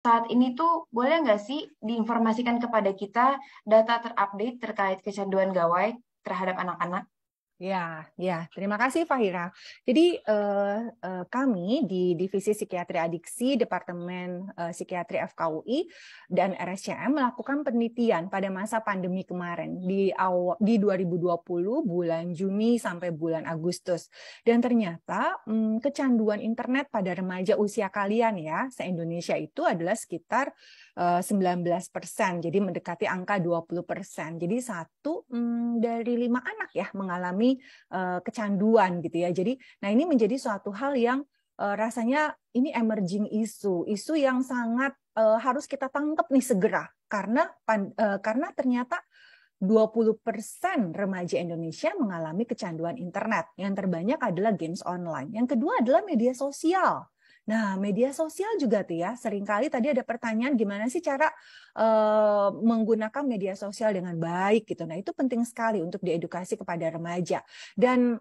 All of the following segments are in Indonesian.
saat ini tuh boleh nggak sih diinformasikan kepada kita data terupdate terkait kecanduan gawai terhadap anak-anak? Ya, terima kasih Fahira. Jadi kami di Divisi Psikiatri Adiksi Departemen Psikiatri FKUI dan RSCM melakukan penelitian pada masa pandemi kemarin di 2020 bulan Juni sampai bulan Agustus. Dan ternyata kecanduan internet pada remaja usia kalian ya, se-Indonesia itu adalah sekitar 19%, jadi mendekati angka 20%. Jadi 1 dari 5 anak ya mengalami kecanduan gitu ya. Jadi, nah ini menjadi suatu hal yang rasanya ini emerging isu yang sangat harus kita tangkap nih segera karena ternyata 20% remaja Indonesia mengalami kecanduan internet. Yang terbanyak adalah games online. Yang kedua adalah media sosial. Nah, media sosial juga tuh ya, seringkali tadi ada pertanyaan gimana sih cara menggunakan media sosial dengan baik gitu. Nah, itu penting sekali untuk diedukasi kepada remaja. Dan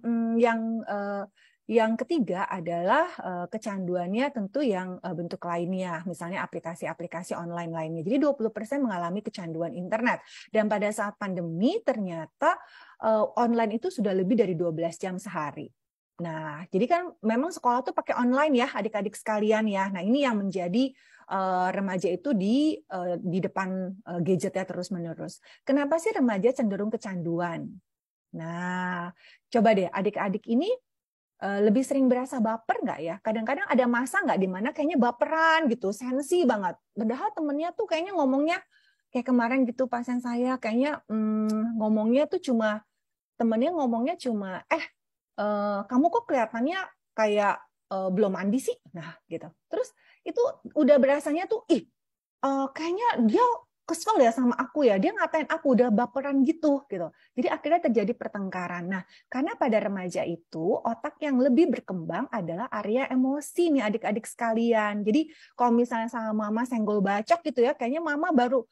yang ketiga adalah kecanduannya tentu yang bentuk lainnya, misalnya aplikasi-aplikasi online lainnya. Jadi 20% mengalami kecanduan internet. Dan pada saat pandemi ternyata online itu sudah lebih dari 12 jam sehari. Nah, jadi kan memang sekolah tuh pakai online ya, adik-adik sekalian ya. Nah, ini yang menjadi remaja itu di depan gadgetnya terus-menerus. Kenapa sih remaja cenderung kecanduan? Nah, coba deh adik-adik ini lebih sering berasa baper nggak ya? Kadang-kadang ada masa nggak di mana kayaknya baperan gitu, sensi banget. Padahal temennya tuh kayaknya ngomongnya kayak kemarin gitu pasien saya, kayaknya ngomongnya tuh temennya ngomongnya cuma kamu kok kelihatannya kayak belum mandi sih, nah gitu. Terus itu udah berasanya tuh, kayaknya dia kesel ya sama aku ya, dia ngatain aku udah baperan gitu. Jadi akhirnya terjadi pertengkaran. Nah, karena pada remaja itu otak yang lebih berkembang adalah area emosi nih adik-adik sekalian. Jadi kalau misalnya sama mama senggol bacok gitu ya, kayaknya mama baru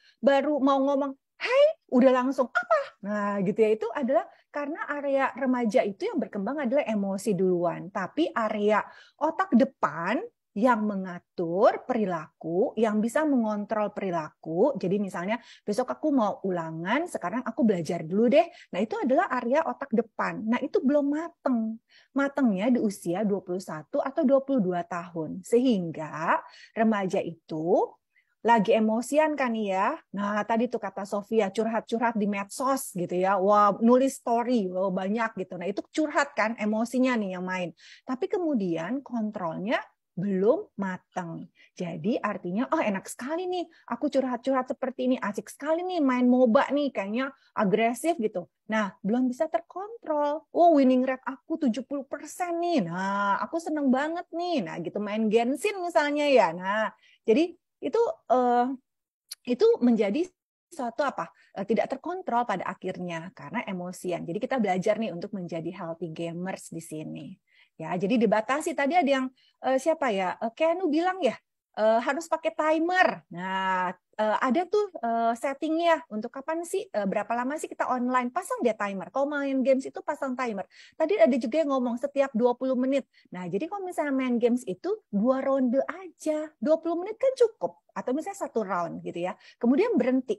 mau ngomong, "Hey," udah langsung apa? Nah, gitu ya, itu adalah karena area remaja itu yang berkembang adalah emosi duluan, tapi area otak depan yang mengatur perilaku, yang bisa mengontrol perilaku. Jadi misalnya besok aku mau ulangan, sekarang aku belajar dulu deh. Nah, itu adalah area otak depan. Nah, itu belum mateng. Matengnya di usia 21 atau 22 tahun. Sehingga remaja itu lagi emosian kan ya. Nah, tadi tuh kata Sofia, curhat-curhat di medsos gitu ya. Wah, nulis story, wah, banyak gitu. Nah, itu curhat kan, emosinya nih yang main. Tapi kemudian kontrolnya belum matang. Jadi artinya, oh enak sekali nih, aku curhat-curhat seperti ini, asik sekali nih main MOBA nih, kayaknya agresif gitu. Nah, belum bisa terkontrol. Oh, winning rate aku 70% nih. Nah, aku seneng banget nih. Nah, gitu main Genshin misalnya ya. Nah, jadi itu menjadi suatu tidak terkontrol pada akhirnya karena emosian. Jadi kita belajar nih untuk menjadi healthy gamers di sini. Ya, jadi dibatasi. Tadi ada yang siapa ya? Kenu bilang ya harus pakai timer. Nah, ada tuh settingnya untuk kapan sih, berapa lama sih kita online. Pasang dia timer. Kalau main games itu pasang timer. Tadi ada juga yang ngomong setiap 20 menit. Nah, jadi kalau misalnya main games itu 2 ronde aja. 20 menit kan cukup. Atau misalnya 1 round gitu ya. Kemudian berhenti.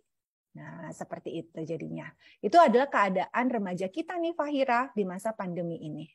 Nah, seperti itu jadinya. Itu adalah keadaan remaja kita nih, Fahira, di masa pandemi ini.